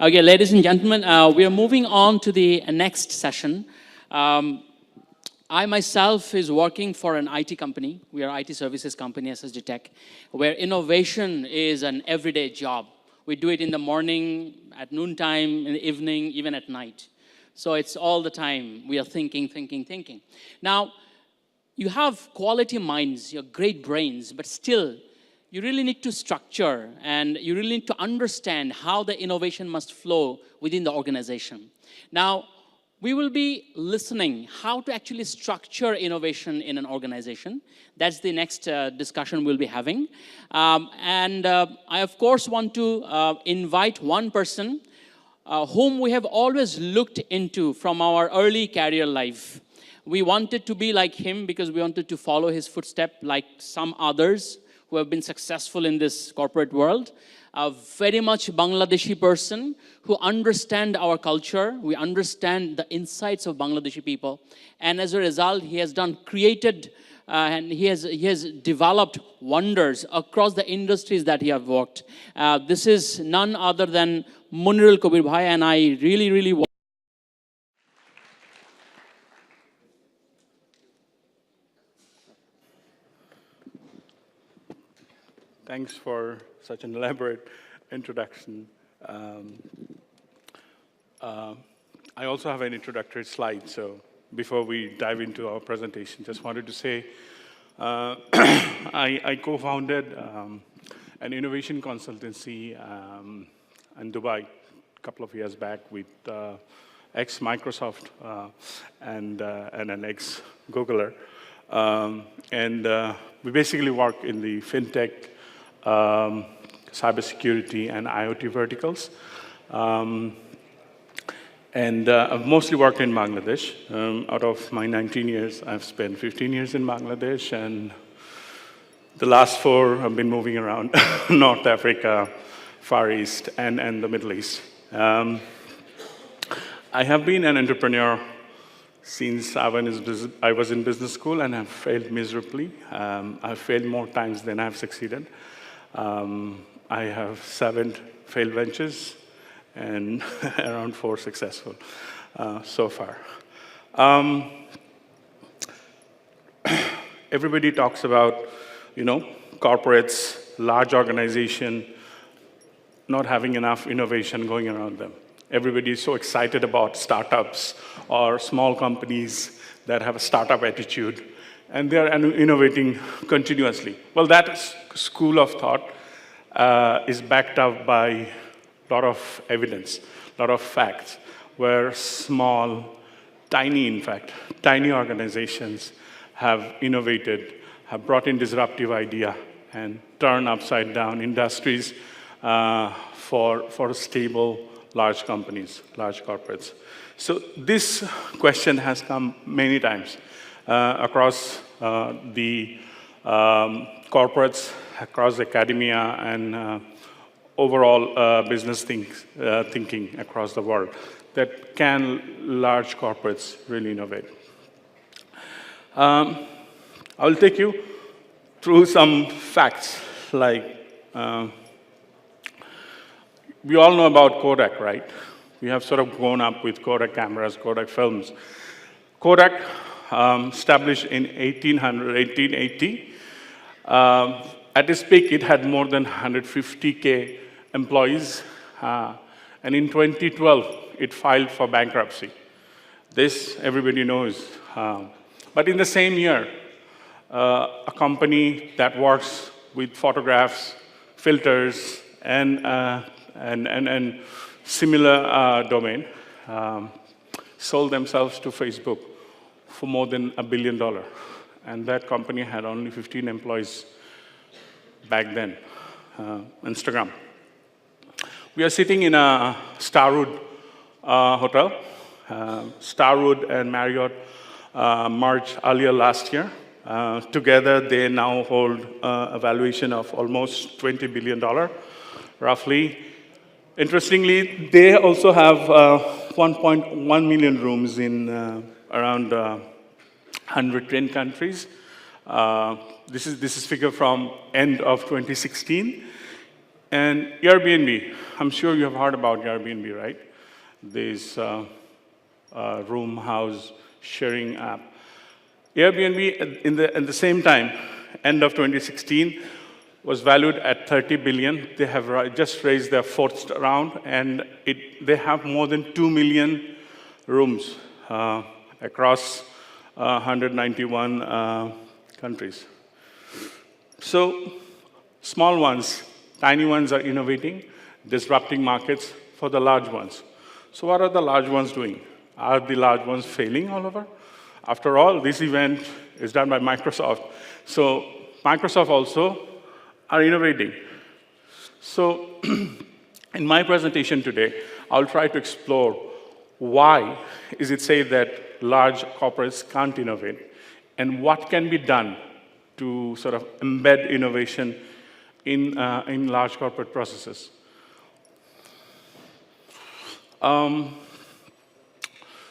Okay, ladies and gentlemen, we are moving on to the next session. I myself is working for an IT company. We are IT services company, SSG Tech, where innovation is an everyday job. We do it in the morning, at noontime, in the evening, even at night. So it's all the time. We are thinking. Now, you have quality minds, you have great brains, but still, you really need to structure and you really need to understand how the innovation must flow within the organization. Now, we will be listening how to actually structure innovation in an organization. That's the next discussion we'll be having. I, of course, want to invite one person whom we have always looked into from our early career life. We wanted to be like him because we wanted to follow his footsteps like some others who have been successful in this corporate world. A very much Bangladeshi person who understand our culture. We understand the insights of Bangladeshi people. And as a result, he has created and he has developed wonders across the industries that he has worked. This is none other than Munirul Kabir Bhai, and I really want. Thanks for such an elaborate introduction. I also have an introductory slide, so before we dive into our presentation, just wanted to say I co-founded an innovation consultancy in Dubai a couple of years back with ex-Microsoft and an ex-Googler. We basically work in the fintech, cybersecurity, and IoT verticals. I've mostly worked in Bangladesh. Out of my 19 years, I've spent 15 years in Bangladesh, and the last 4 I've been moving around North Africa, Far East, and the Middle East. I have been an entrepreneur since I was in business school, and have failed miserably. I've failed more times than I've succeeded. I have 7 failed ventures and around 4 successful so far. Everybody talks about, corporates, large organization, not having enough innovation going around them. Everybody is so excited about startups or small companies that have a startup attitude, and they're innovating continuously. Well, that school of thought is backed up by a lot of evidence, a lot of facts, where small, tiny organizations have innovated, have brought in disruptive idea, and turned upside down industries for stable, large companies, large corporates. So this question has come many times across the corporates, across academia, and overall business thinking across the world, that can large corporates really innovate? I'll take you through some facts, like we all know about Kodak, right? We have sort of grown up with Kodak cameras, Kodak films. Kodak, established in 1880. At its peak, it had more than 150K employees. And in 2012, it filed for bankruptcy. This, everybody knows. But in the same year, a company that works with photographs, filters, and similar domain sold themselves to Facebook for more than $1 billion. And that company had only 15 employees back then. Instagram. We are sitting in a Starwood hotel. Starwood and Marriott merged earlier last year. Together, they now hold a valuation of almost $20 billion, roughly. Interestingly, they also have 1.1 million rooms in around 110 countries. This is figure from end of 2016. And Airbnb, I'm sure you have heard about Airbnb, right? This room house sharing app. Airbnb, in the same time, end of 2016, was valued at 30 billion. They have just raised their fourth round, and they have more than 2 million rooms across 191 countries. So small ones, tiny ones are innovating, disrupting markets for the large ones. So what are the large ones doing? Are the large ones failing all over? After all, this event is done by Microsoft. So Microsoft also are innovating. So in my presentation today, I'll try to explore why is it said that large corporates can't innovate, and what can be done to sort of embed innovation in large corporate processes.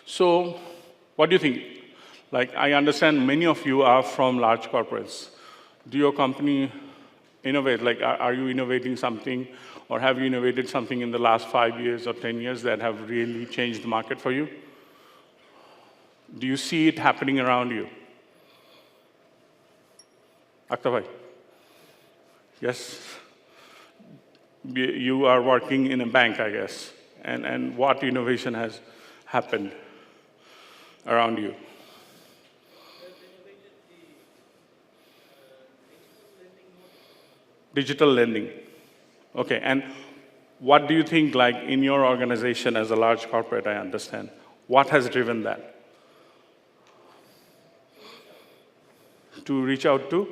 So what do you think? Like, I understand many of you are from large corporates. Do your company innovate? Like, are you innovating something, or have you innovated something in the last 5 years or 10 years that have really changed the market for you? Do you see it happening around you? Akhtar bhai? Yes? You are working in a bank, I guess. And what innovation has happened around you? Digital lending. Okay, and what do you think, like, in your organization as a large corporate, I understand, what has driven that? To reach out to?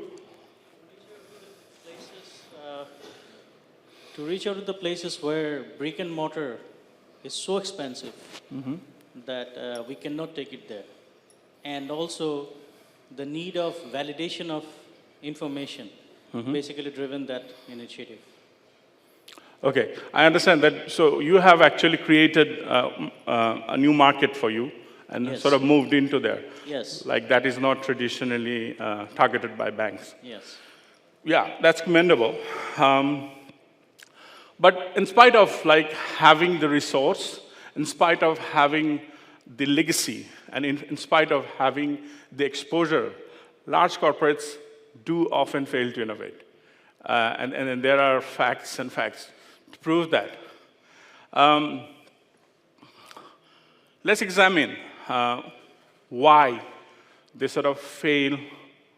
To reach out to the places where brick and mortar is so expensive that we cannot take it there. And also the need of validation of information basically driven that initiative. Okay, I understand that. So you have actually created a new market for you and Yes. sort of moved into there. Yes. Like, that is not traditionally targeted by banks. Yes. Yeah, that's commendable. But in spite of like having the resource, in spite of having the legacy, and in spite of having the exposure, large corporates do often fail to innovate. And there are facts and facts to prove that. Let's examine why they sort of fail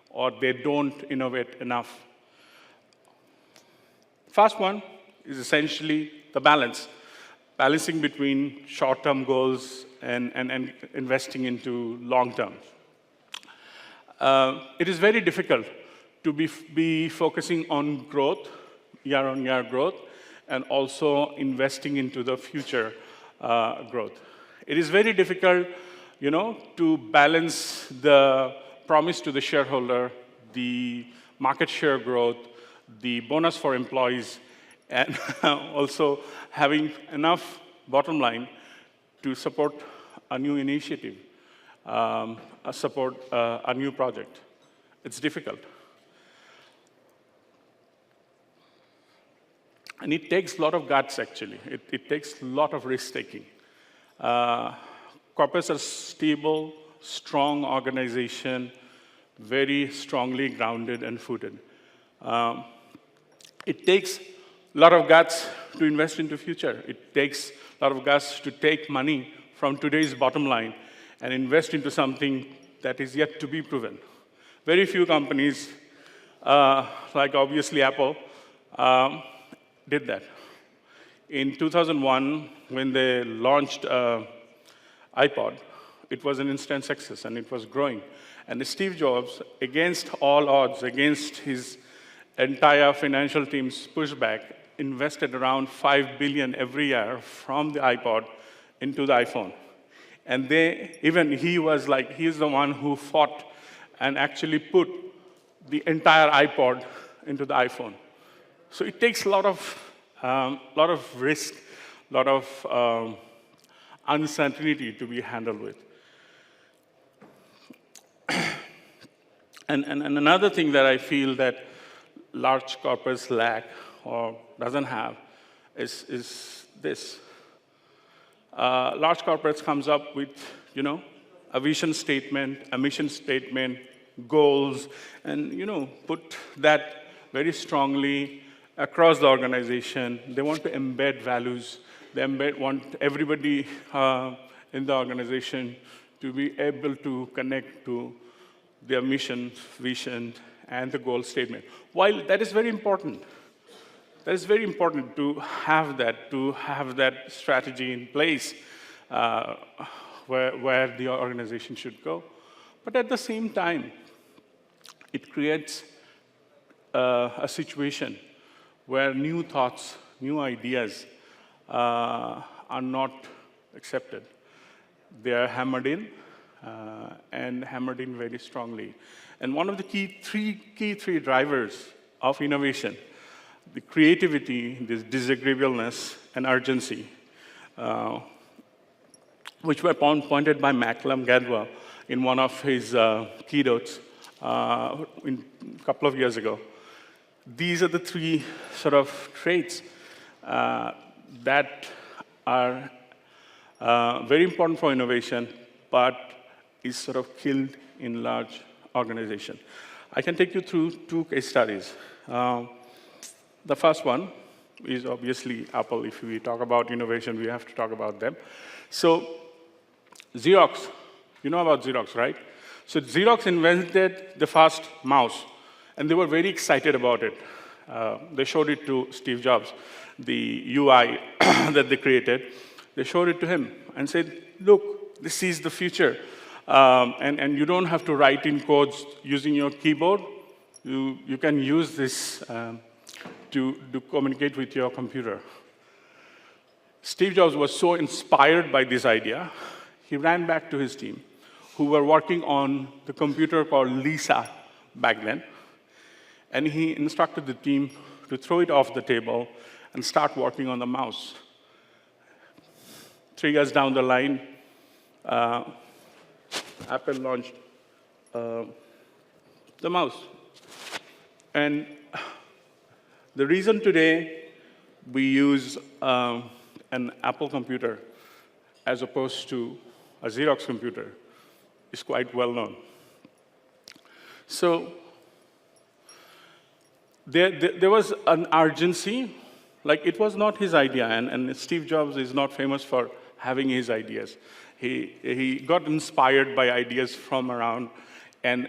or they don't innovate enough. First one is essentially the balance, balancing between short-term goals and investing into long-term. It is very difficult to be focusing on growth, year-on-year growth, and also investing into the future growth. It is very difficult, to balance the promise to the shareholder, the market share growth, the bonus for employees, and also having enough bottom line to support a new initiative, support a new project. It's difficult. And it takes a lot of guts, actually. It takes a lot of risk-taking. Corporates are stable, strong organization, very strongly grounded and footed. It takes a lot of guts to invest into future. It takes a lot of guts to take money from today's bottom line and invest into something that is yet to be proven. Very few companies, like obviously Apple, did that. In 2001, when they launched iPod, it was an instant success and it was growing. And Steve Jobs, against all odds, against his entire financial team's pushback, invested around $5 billion every year from the iPod into the iPhone. And he's the one who fought and actually put the entire iPod into the iPhone. So it takes a lot of risk, a lot of uncertainty to be handled with. And another thing that I feel that large corporates lack or doesn't have is this. Large corporates comes up with, a vision statement, a mission statement, goals, and, put that very strongly across the organization. They want to embed values. They want everybody in the organization to be able to connect to their mission, vision, and the goal statement. While that is very important, that is very important to have that strategy in place where the organization should go. But at the same time, it creates a situation where new thoughts, new ideas are not accepted. They are hammered in, and hammered in very strongly. And one of the key three drivers of innovation, the creativity, this disagreeableness, and urgency, which were pointed by Malcolm Gladwell in one of his keynotes a couple of years ago. These are the three sort of traits that are very important for innovation, but is sort of killed in large organization. I can take you through 2 case studies. The first one is obviously Apple. If we talk about innovation, we have to talk about them. So Xerox, you know about Xerox, right? So Xerox invented the first mouse, and they were very excited about it. They showed it to Steve Jobs, the UI that they created. They showed it to him and said, look, this is the future. And you don't have to write in codes using your keyboard. You can use this to communicate with your computer. Steve Jobs was so inspired by this idea, he ran back to his team, who were working on the computer called Lisa back then, and he instructed the team to throw it off the table and start working on the mouse. 3 years down the line, Apple launched the mouse. And the reason today we use an Apple computer as opposed to a Xerox computer is quite well known. So there was an urgency, like it was not his idea, and Steve Jobs is not famous for having his ideas. He got inspired by ideas from around, and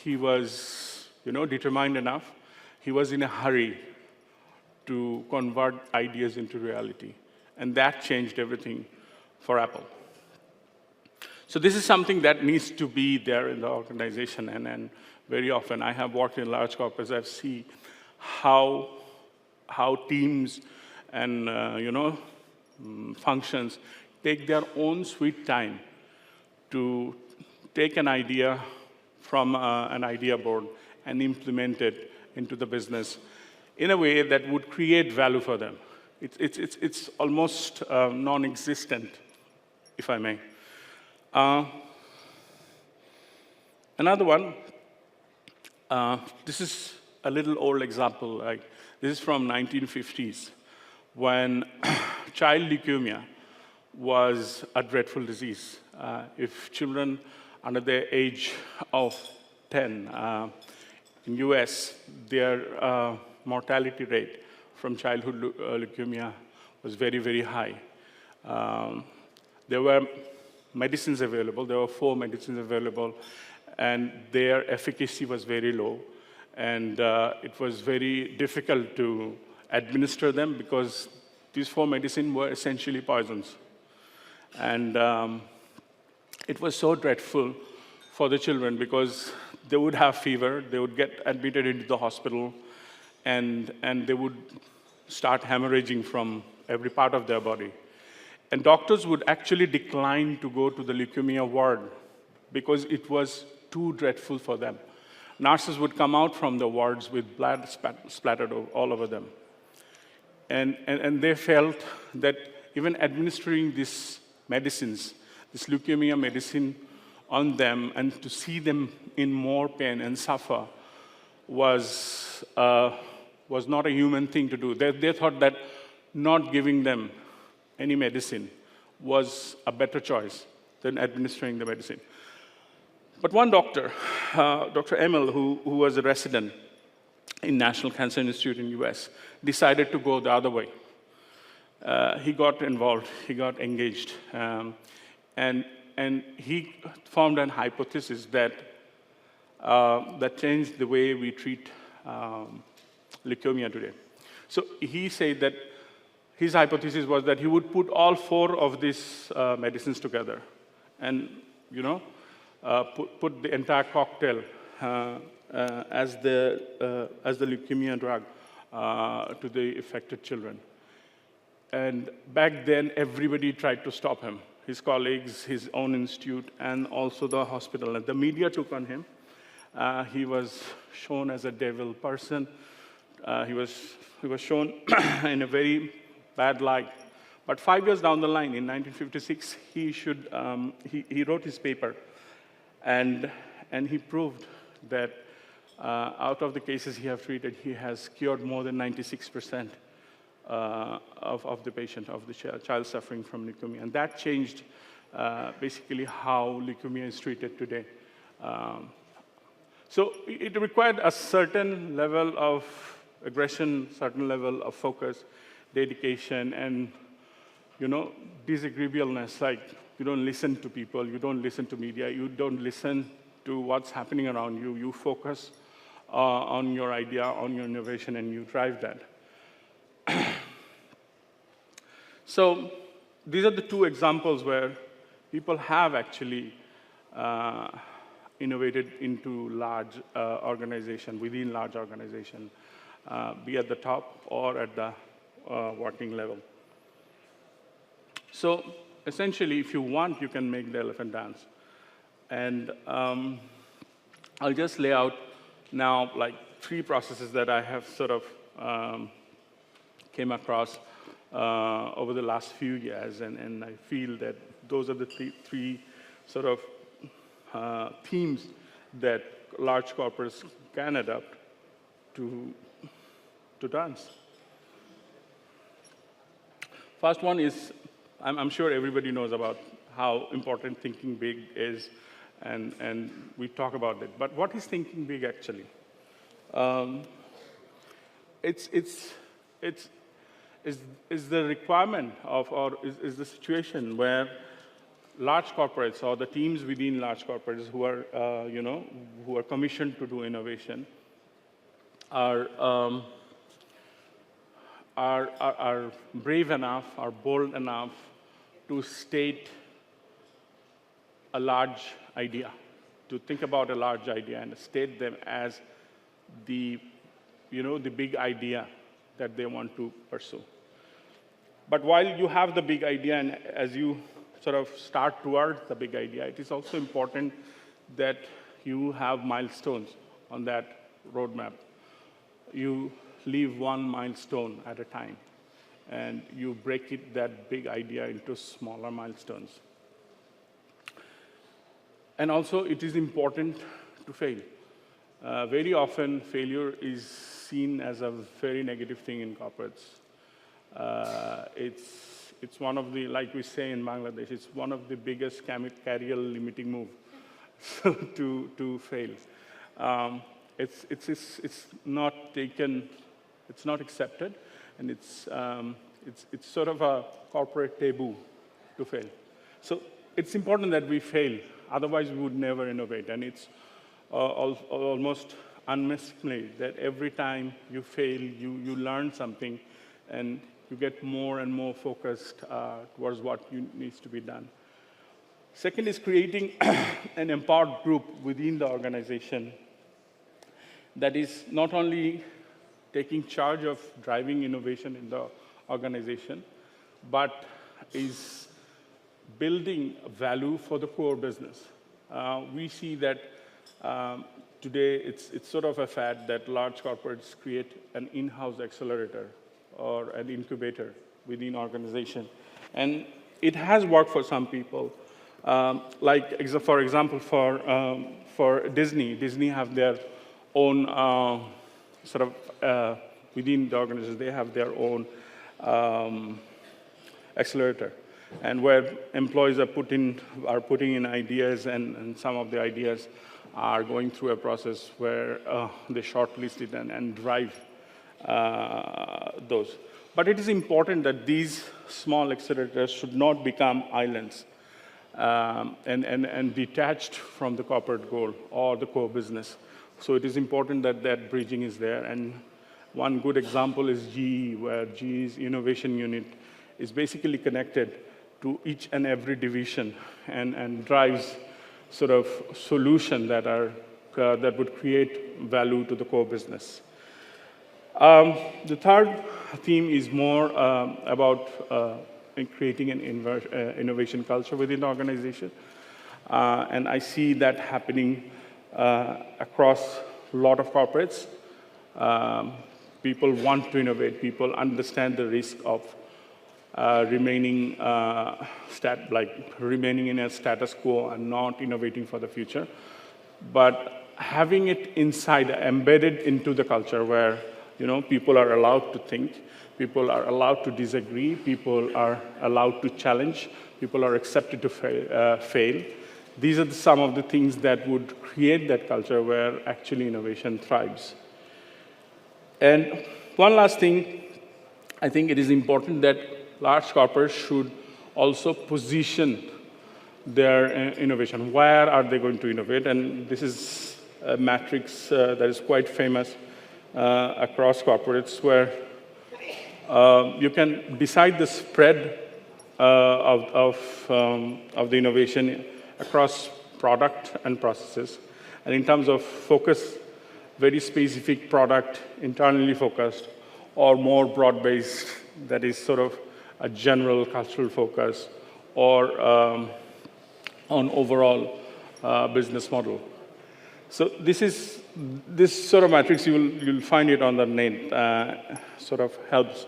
he was, determined enough. He was in a hurry to convert ideas into reality, and that changed everything for Apple. So this is something that needs to be there in the organization, and very often I have worked in large corporates. I've seen how teams and functions take their own sweet time to take an idea from an idea board and implement it into the business in a way that would create value for them. It's almost non-existent, if I may. Another one, this is a little old example. This is from 1950s, when child leukemia was a dreadful disease. If children under the age of 10 in US, their mortality rate from childhood leukemia was very, very high. There were medicines available. There were 4 medicines available, and their efficacy was very low. And it was very difficult to administer them because these 4 medicines were essentially poisons. And it was so dreadful for the children because they would have fever, they would get admitted into the hospital, and they would start hemorrhaging from every part of their body. And doctors would actually decline to go to the leukemia ward because it was too dreadful for them. Nurses would come out from the wards with blood splattered all over them. And they felt that even administering these medicines, this leukemia medicine on them, and to see them in more pain and suffer was was not a human thing to do. They thought that not giving them any medicine was a better choice than administering the medicine. But one doctor, Dr. Emil, who was a resident in National Cancer Institute in US, decided to go the other way. He got involved, he got engaged, and he formed an hypothesis that changed the way we treat leukemia today. So he said that his hypothesis was that he would put all 4 of these medicines together and, put the entire cocktail as the leukemia drug to the affected children. And back then, everybody tried to stop him, his colleagues, his own institute, and also the hospital. And the media took on him. He was shown as a devil person. He was shown in a very bad light. But 5 years down the line, in 1956, he wrote his paper, and he proved that out of the cases he has treated, he has cured more than 96% of the patient, of the child suffering from leukemia. And that changed basically how leukemia is treated today. So it required a certain level of aggression, certain level of focus, dedication, and disagreeableness. Like, you don't listen to people, you don't listen to media, you don't listen to what's happening around you. You focus on your idea, on your innovation, and you drive that. So these are the 2 examples where people have actually innovated into large organization, within large organization, be at the top or at the working level. So essentially, if you want, you can make the elephant dance. And I'll just lay out now like 3 processes that I have sort of came across over the last few years, and I feel that those are the three sort of themes that large corporates can adopt to dance. First one is, I'm sure everybody knows about how important thinking big is, and we talk about it. But what is thinking big actually? It's the requirement of, or is the situation where large corporates or the teams within large corporates who are, who are commissioned to do innovation are brave enough, are bold enough to state a large idea, to think about a large idea and state them as the big idea that they want to pursue. But while you have the big idea, and as you sort of start towards the big idea, it is also important that you have milestones on that roadmap. You leave one milestone at a time, and you break that big idea into smaller milestones. And also, it is important to fail. Very often, failure is seen as a very negative thing in corporates. It's one of the, like we say in Bangladesh, it's one of the biggest career limiting moves to fail. It's not taken, it's not accepted, and it's sort of a corporate taboo to fail. So it's important that we fail, otherwise we would never innovate. And it's almost unmistakably that every time you fail, you learn something, and you get more and more focused towards what needs to be done. Second is creating an empowered group within the organization that is not only taking charge of driving innovation in the organization, but is building value for the core business. We see that today it's sort of a fad that large corporates create an in-house accelerator or an incubator within organization. And it has worked for some people. For example, for Disney have their own sort of within the organization, they have their own accelerator, and where employees are putting in ideas, and some of the ideas are going through a process where they shortlist it and drive those. But it is important that these small accelerators should not become islands and detached from the corporate goal or the core business. So it is important that that bridging is there. And one good example is GE, where GE's innovation unit is basically connected to each and every division and drives sort of solution that would create value to the core business. The third theme is more about creating an innovation culture within the organization. And I see that happening across a lot of corporates. People want to innovate. People understand the risk of remaining in a status quo and not innovating for the future. But having it inside, embedded into the culture where people are allowed to think, people are allowed to disagree, people are allowed to challenge, people are accepted to fail. These are some of the things that would create that culture where actually innovation thrives. And one last thing, I think it is important that large corporates should also position their innovation. Where are they going to innovate? And this is a matrix that is quite famous across corporates, where you can decide the spread of the innovation across product and processes. And in terms of focus, very specific product, internally focused, or more broad-based, that is sort of a general cultural focus, or on overall business model. So this sort of matrix, you'll find it on the net, sort of helps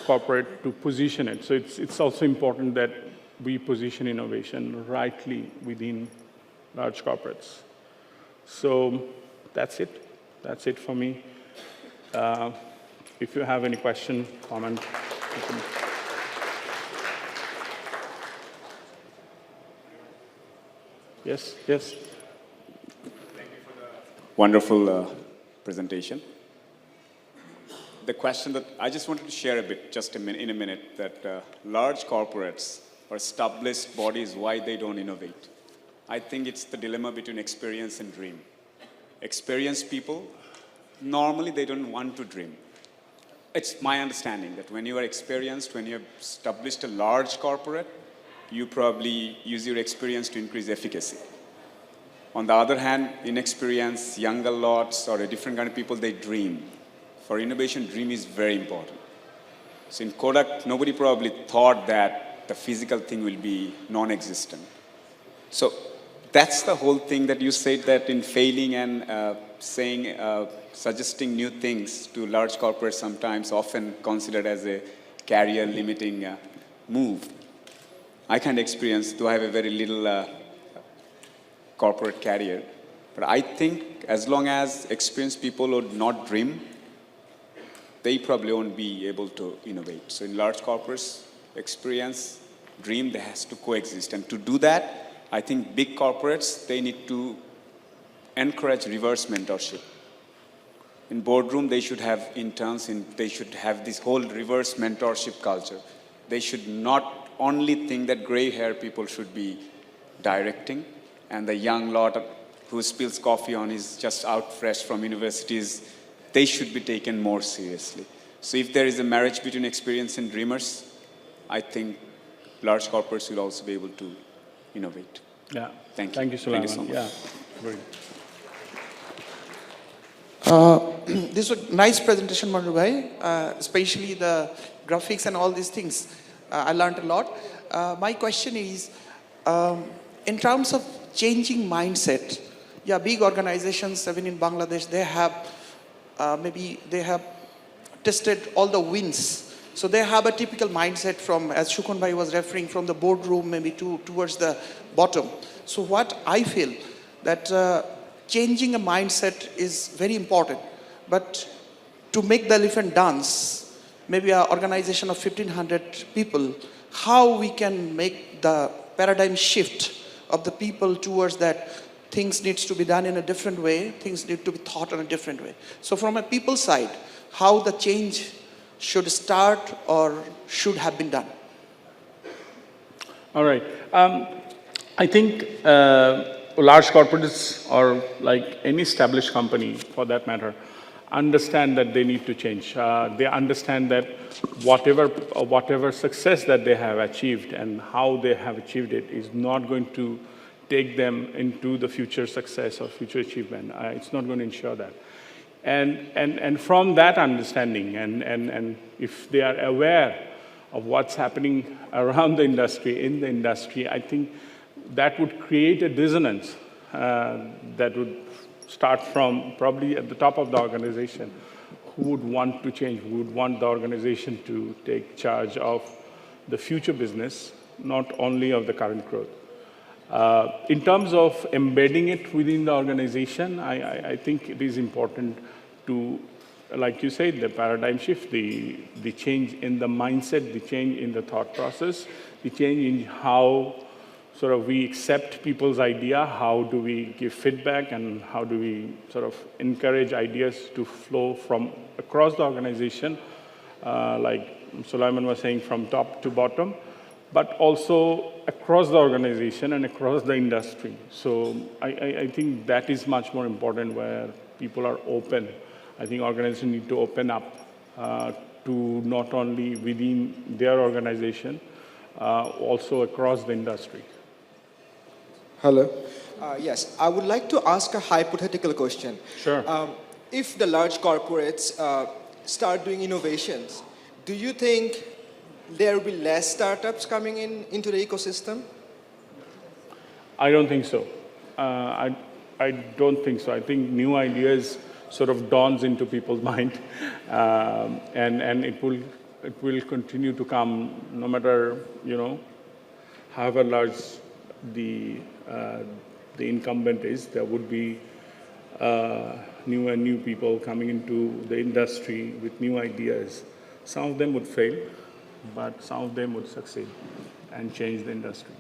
corporate to position it. So it's also important that we position innovation rightly within large corporates. So that's it. That's it for me. If you have any question, comment. Yes, yes. Thank you for the wonderful presentation. The question that I just wanted to share a bit, just in a minute, that large corporates or established bodies, why they don't innovate. I think it's the dilemma between experience and dream. Experienced people, normally they don't want to dream. It's my understanding that when you are experienced, when you have established a large corporate, you probably use your experience to increase efficacy. On the other hand, inexperienced, younger lots, or a different kind of people, they dream. For innovation, dream is very important. So in Kodak, nobody probably thought that the physical thing will be non-existent. So that's the whole thing that you said, that in failing and suggesting new things to large corporates, sometimes often considered as a career limiting move. I can't experience, though I have a very little corporate career, but I think as long as experienced people would not dream, they probably won't be able to innovate. So in large corporates, experience, dream, they has to coexist. And to do that, I think big corporates, they need to encourage reverse mentorship. In boardroom, they should have interns, they should have this whole reverse mentorship culture. They should not only think that gray hair people should be directing, and the young lot who spills coffee on is just out fresh from universities, they should be taken more seriously. So if there is a marriage between experience and dreamers, I think large corporates will also be able to innovate. Yeah. Thank you. Thank you, Sulaiman. Thank you so much. Yeah. This was a nice presentation, Manju bhai, especially the graphics and all these things. I learned a lot. My question is, in terms of changing mindset, yeah, big organizations, even in Bangladesh, they have, maybe they have tested all the wins. So they have a typical mindset from, as Shukun bhai was referring, from the boardroom maybe towards the bottom. So what I feel, that changing a mindset is very important. But to make the elephant dance, maybe an organization of 1,500 people, how we can make the paradigm shift of the people towards that things needs to be done in a different way, things need to be thought in a different way. So from a people side, how the change should start or should have been done. All right. I think large corporates or like any established company for that matter understand that they need to change. They understand that whatever success that they have achieved and how they have achieved it is not going to take them into the future success or future achievement. It's not going to ensure that. And from that understanding, and if they are aware of what's happening around the industry, in the industry, I think that would create a dissonance that would start from probably at the top of the organization, who would want to change, who would want the organization to take charge of the future business, not only of the current growth. In terms of embedding it within the organization, I think it is important to, like you said, the paradigm shift, the change in the mindset, the change in the thought process, the change in how sort of we accept people's idea, how do we give feedback, and how do we sort of encourage ideas to flow from across the organization, like Sulaiman was saying, from top to bottom, but also across the organization and across the industry. So I think that is much more important, where people are open. I think organizations need to open up to not only within their organization, also across the industry. Hello. Yes, I would like to ask a hypothetical question. Sure. If the large corporates start doing innovations, do you think there will be less startups coming into the ecosystem? I don't think so. I don't think so. I think new ideas sort of dawns into people's mind, and it will continue to come no matter, however large the incumbent is. There would be new people coming into the industry with new ideas. Some of them would fail, but some of them would succeed and change the industry.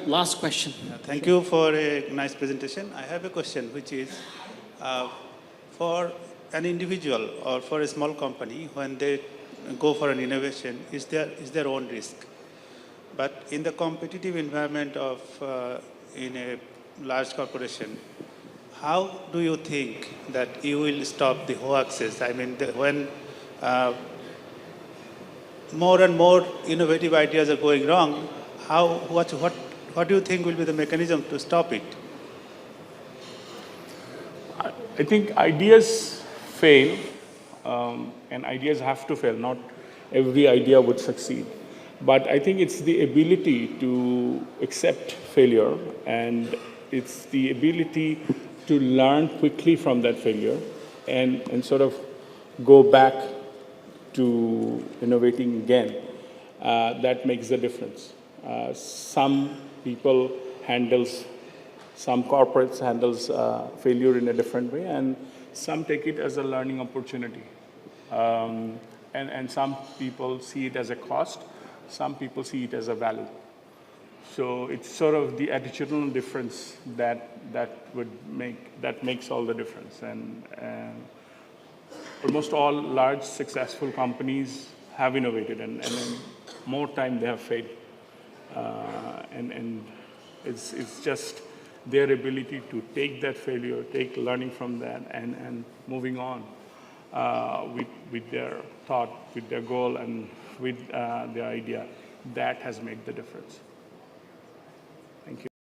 Last question. Thank you for a nice presentation. I have a question, which is, for an individual or for a small company, when they go for an innovation, is their own risk. But in the competitive environment of in a large corporation, how do you think that you will stop the hoaxes? I mean, when more and more innovative ideas are going wrong, what do you think will be the mechanism to stop it? I think ideas fail, and ideas have to fail. Not every idea would succeed. But I think it's the ability to accept failure, and it's the ability to learn quickly from that failure and sort of go back to innovating again. That makes the difference. Some people some corporates handles failure in a different way, and some take it as a learning opportunity. And some people see it as a cost. Some people see it as a value. So it's sort of the attitudinal difference that makes all the difference. And almost all large successful companies have innovated, and in more time they have failed. And it's just their ability to take that failure, take learning from that, and moving on with their thought, with their goal, and with their idea. That has made the difference. Thank you.